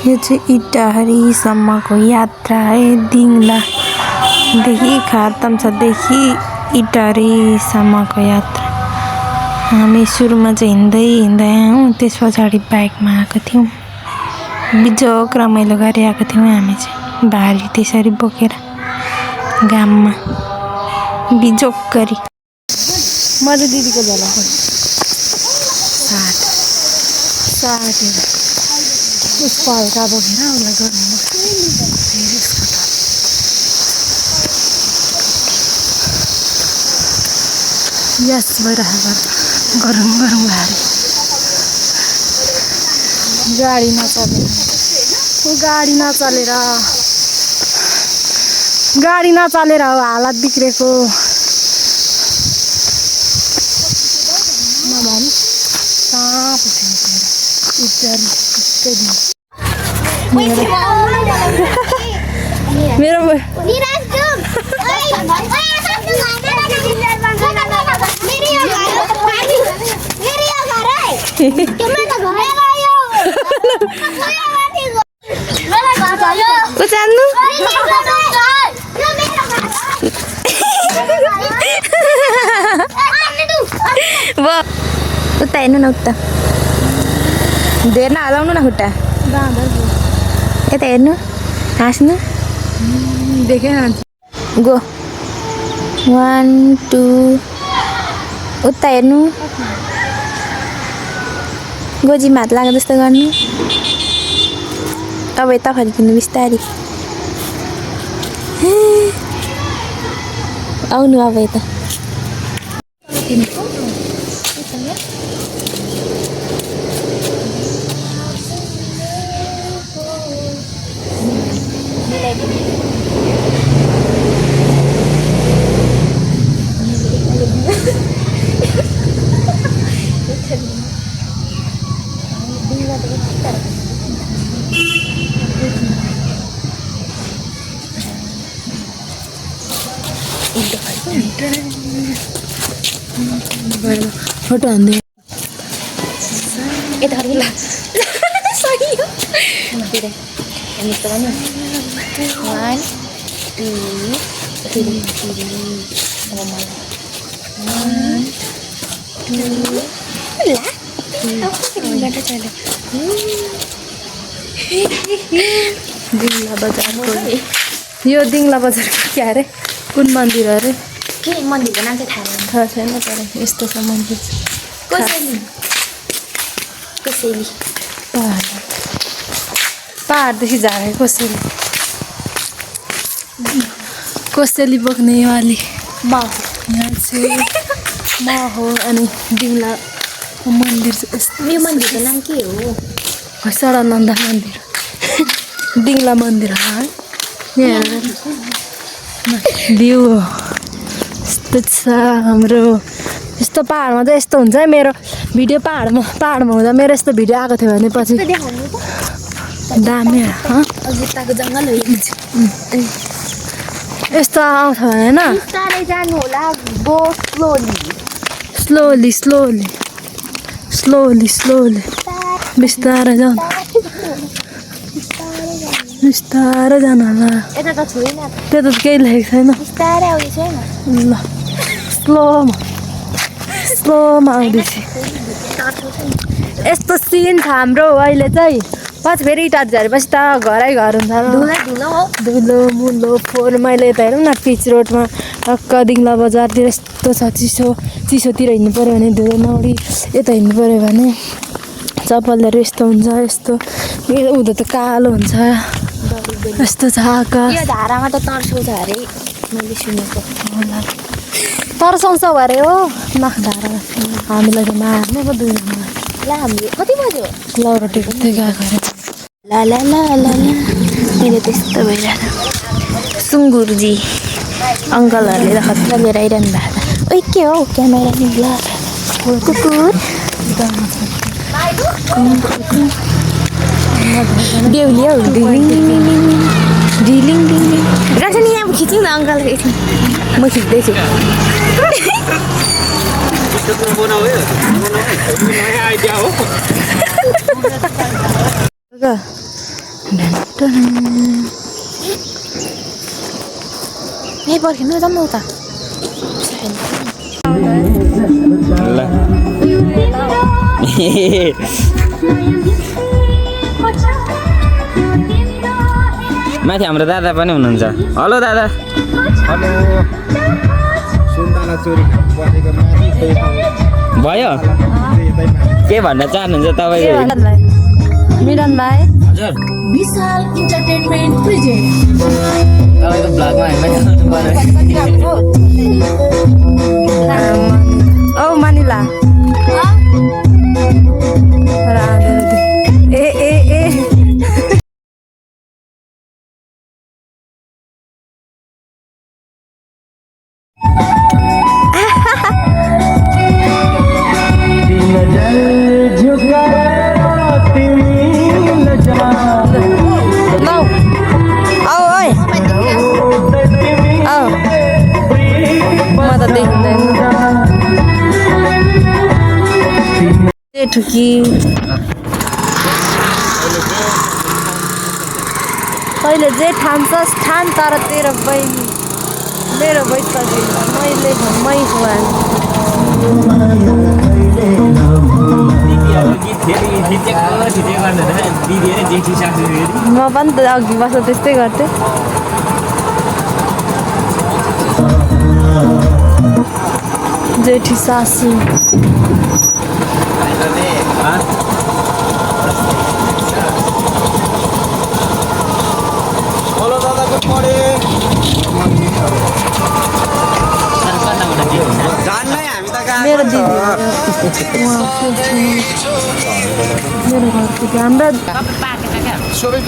यो चाहिँ इटाहरीसम्मको यात्रा है। दिङलादेखि खारतम्सादेखि इटाहरीसम्मको यात्रा। हामी सुरुमा चाहिँ हिँड्दै आयौँ, त्यस पछाडि बाइकमा आएको थियौँ। बिजोक रमाइलो गरी आएको थियौँ हामी चाहिँ, भारी त्यसरी बोकेर घाममा बिजोक गरी। म चाहिँ दिदीको झोला साथी उसको हल्का बोकेर उसलाई गर्नु यस भइरहेको गरौँ भारी। गाडी नचलेर हो हालत बिग्रेको। मेरो उता हेर्नु न, उता धेर नहलाउनु न खुट्टा, यता हेर्नु, हाँस्नु। देखेन गो 1 2 उता हेर्नु, गोजीमा हात लाग्यो जस्तो गर्नु। अब यता फर्किनु बिस्तारी, आउनु अब यता। फोटो हान्दै यता ल सही हो। अनि त भन्नु 1 2 3 दिङला बजारको यो दिङला बजारको के अरे कुन मन्दिर अरे? के मन्दिरको नाम चाहिँ थाहा छैन तर यस्तो छ मन्दिर। कसैली पहाडदेखि झारेको कसैली बोक्ने वाली यहाँ चाहिँ म हो। अनि दिङला मन्दिर चाहिँ यस्तो। यो मन्दिरको नाम के हो? सडानन्द मन्दिर दिङला मन्दिर हो है। यहाँ भ्यू यस्तो छ हाम्रो। यस्तो पहाडमा चाहिँ यस्तो हुन्छ है। मेरो भिडियो पहाडमा हुँदा मेरो यस्तो भिडियो आएको थियो भने पछि दामी जुत्ताको जङ्गल हो यस्तो आउँछ भने होइन। जानु होला स्लोली बिस्तारै जाउँ, बिस्तारै जानु होला। त्यता त केही लेखेको छैन। ल स्लोमा आउँदैछ। यस्तो सिन छ हाम्रो अहिले चाहिँ। पछि फेरि इटार झरेपछि त घरै घर हुन्छ। धुलो मुलो फोहोर मैले यता हेरौँ न पिच रोडमा टक्क दिङला बजारतिर यस्तो छ। चिसोतिर हिँड्नु पऱ्यो भने धुलो नौडी यता हिँड्नु पऱ्यो भने चप्पलहरू यस्तो हुन्छ। यस्तो उँधो त कालो हुन्छ। यस्तो छ आकाश। यो धारामा त तर्साउँछ अरे मैले सुनेको। तर्साउँछ अरे हो धारा। हामीलाई त मार्ने पो दुईजना। ल हामीले कति बज्यो? लौरोटीको त्यो गएको अरे। ल मेरो त्यस्तो भइरहेको। सुँगुरजी अङ्कलहरूले त खतरा लिएर आइरहनु भएको छ। ओइ के हो क्यामेरा नि? ल कुकुर बेहुली हौ ढिलिङ राख्छ नि। यहाँ खिच्नु न अङ्कल। म खिच्दैछु। ए पर्खिनु जाऊँ न उता माथि हाम्रो दादा पनि हुनुहुन्छ हेलो दादा हेलो सुन्तला चोरी बसेको माथि भयो के भन्न चाहनुहुन्छ तपाईँको मिलन भाइ हजुर विशाल इन्टरटेनमेन्ट प्रेजेन्ट तपाईँको ब्लगमा औ मानिला ए ए ए ठुकी तैँले जे ठान्छस् ठान तर तेरो बहिनी मेरो भइसक्यो मैले मै खुवाएँ म पनि त अघि बस्दा त्यस्तै गर्थेँ जेठी सासू हेलो दादाको पढे जान्नै हामी त मेरो दिदी मेरो घरको हाम्रो सबै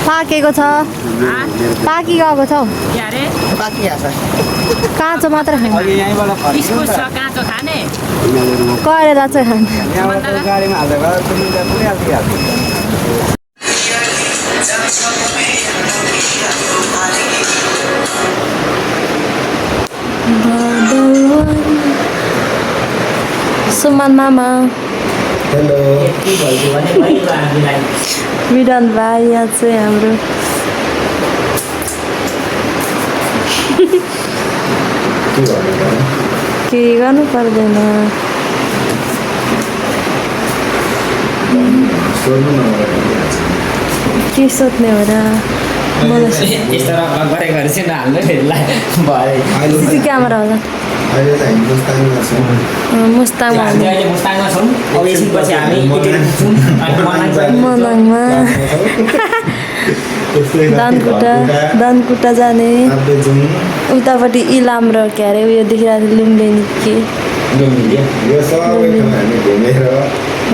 पाकेको छ पाकी गएको छ काँचो मात्र खाने करेला चाहिँ खाने गाडीमा हाल्दा सुमन मामा हेलो मिडन भाइ यहाँ चाहिँ हाम्रो के गर्नु पर्दैन के सोध्ने हो र सिसी क्यामेरा होला मुस्ताङमा मनाङमा दानकुटा जाने उतापट्टि इलाम र के अरे उयो देखिरहेको लुम्बिनी के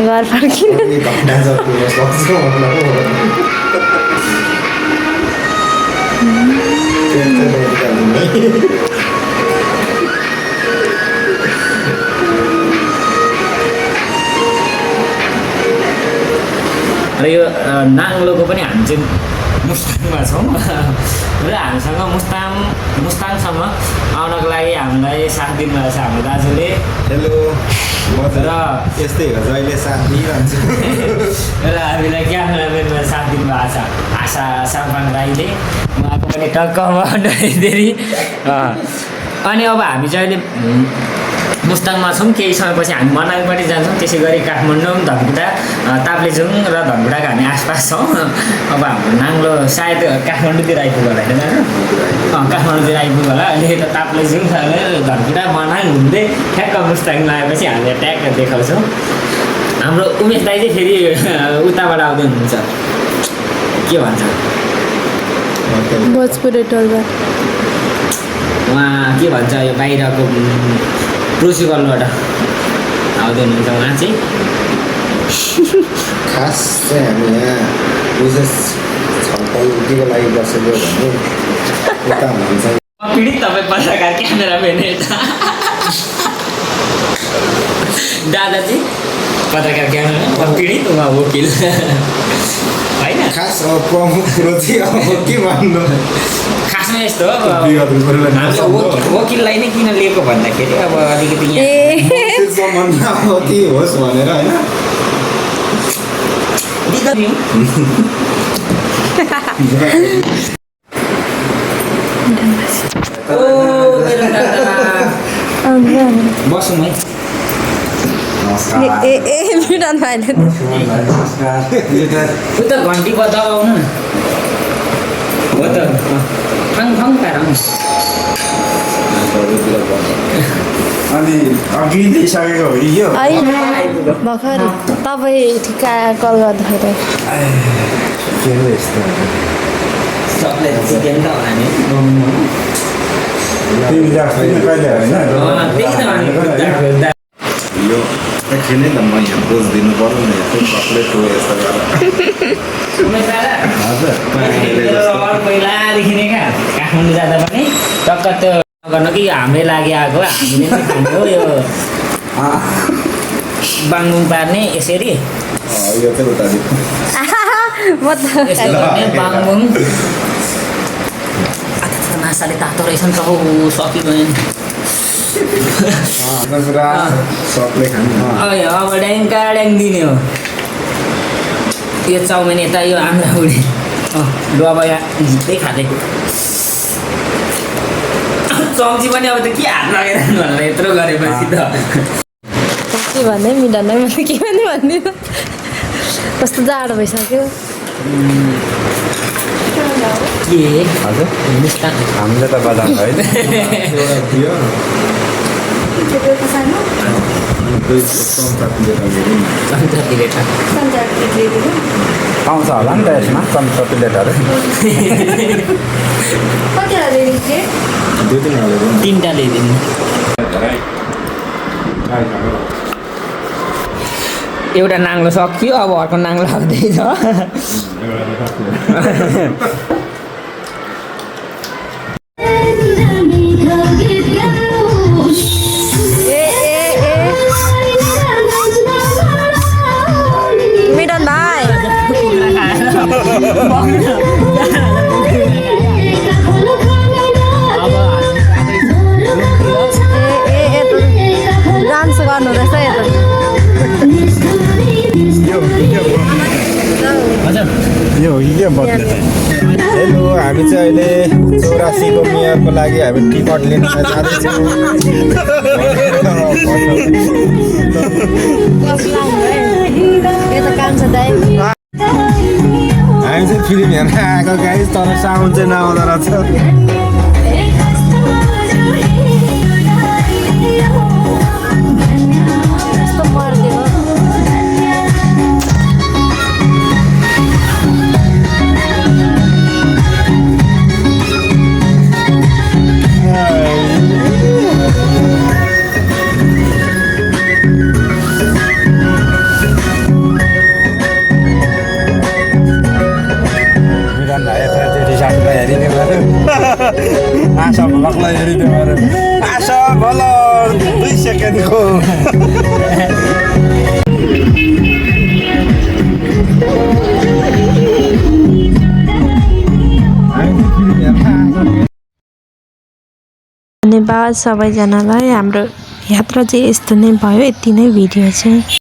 घर फर्किनु र यो नाङ्लोको पनि हामी चाहिँ मुस्ताङमा छौँ र हामीसँग मुस्ताङसम्म आउनको लागि हामीलाई साथ दिनुभएको छ हाम्रो दाजुले हेलो र यस्तै हो जहिले साथ दिइरहन्छु र हामीलाई क्यामेराम्यानमा साथ दिनुभएको छ आशा साम्पाङ राईले उहाँको पनि टक्क धेरै अनि अब हामी चाहिँ अहिले मुस्ताङमा छौँ केही समयपछि हामी मनाङपट्टि जान्छौँ त्यसै गरी काठमाडौँ धनकुटा ताप्लेजुङ र धनकुटाको हामी आसपास छौँ अब हाम्रो नाङ्लो सायद काठमाडौँतिर आइपुग्यो होला होइन काठमाडौँतिर आइपुग्यो होला अहिले त ताप्लेजुङ धनकुटा मनाङ घुम्दै ठ्याक्क मुस्ताङमा आएपछि हामीले ट्याक्क देखाउँछौँ हाम्रो उमेश दाइ चाहिँ फेरि उताबाट आउँदै हुनुहुन्छ के भन्छ भोजपुरे टोलबाट उहाँ के भन्छ यो बाहिरको प्रोसिकलबाट आउँदै हुनुहुन्छ उहाँ चाहिँ खास चाहिँ हामी यहाँ विशेष छलफलको लागि बसेको भने उता हुनुहुन्छ पीडित तपाईँ पत्रकार क्यामेराम्यान दादा चाहिँ पत्रकार क्यामेरा पीडित उहाँ वकिल होइन खास प्रमुख कुरो चाहिँ अब के भन्नु खासमा यस्तो हो हामीले वकिललाई नै किन लिएको भन्दाखेरि अब अलिकति यहाँ सम्बन्ध अति होस् भनेर होइन बसौँ है मिडन भाइले उ त घन्टी बजाउनु न हो त फङ फङ पाएर अनि अघि लिइसकेको हो कि यो भर्खर तपाईँ ठिक्का कल गर्दाखेरि के हो यस्तो चक्लेट चिकन त होला नि तिमी जाने कहिले होइन त्यही त भनेको यो एकछिन है त म यहाँ पोज दिनु पर्यो नि चक्लेट हो यस्तो हजुर पहिलादेखि नै क्या काठमाडौँ जाँदा पनि टक्क त्यो गर्न कि हाम्रै लागि आएको हामीले नै खाने हो यो बाङबुङ पार्ने यसरी यो चाहिँ उता म त यसो गर्ने बाङबुङ मासाले तातो रहेछ नि त हौ सकिगयो नि पुरा सबले खानु अब ड्याङ दिने हो यो चाउमिन यता यो आन्द्रा उडी डुवा यहाँ झिक्दै खाँदै चम्ची पनि अब त के हात लगेर भनेर यत्रो गरेपछि त के भन्दै मिडन नै मैले के पनि भन्दिनँ कस्तो जाडो भइसक्यो के हजुर मुस्तान हामीले त बजाउँ है पाउँछ होला नि त यसमा चम्चा प्लेटहरू तिनवटा ल्याइदिनु एउटा नाङ्लो सक्यो अब अर्को नाङ्लो लाग्दैछ मिडन भाइ डान्स गर्नु रहेछ यो हो कि के बदले हेलो हामी चाहिँ अहिले 84को मेयरको लागि हामी टिकट लिन जाँदैछौँ हामी चाहिँ फिल्म हेर्न आएको गाइस तर साउन्ड चाहिँ नआउँदो रहेछ आशा भलकलाई हेरिदियो अरे आशा भलक 2 सेकेन्डको धन्यवाद सबैजनालाई हाम्रो यात्रा चाहिँ यस्तो नै भयो यति नै भिडियो चाहिँ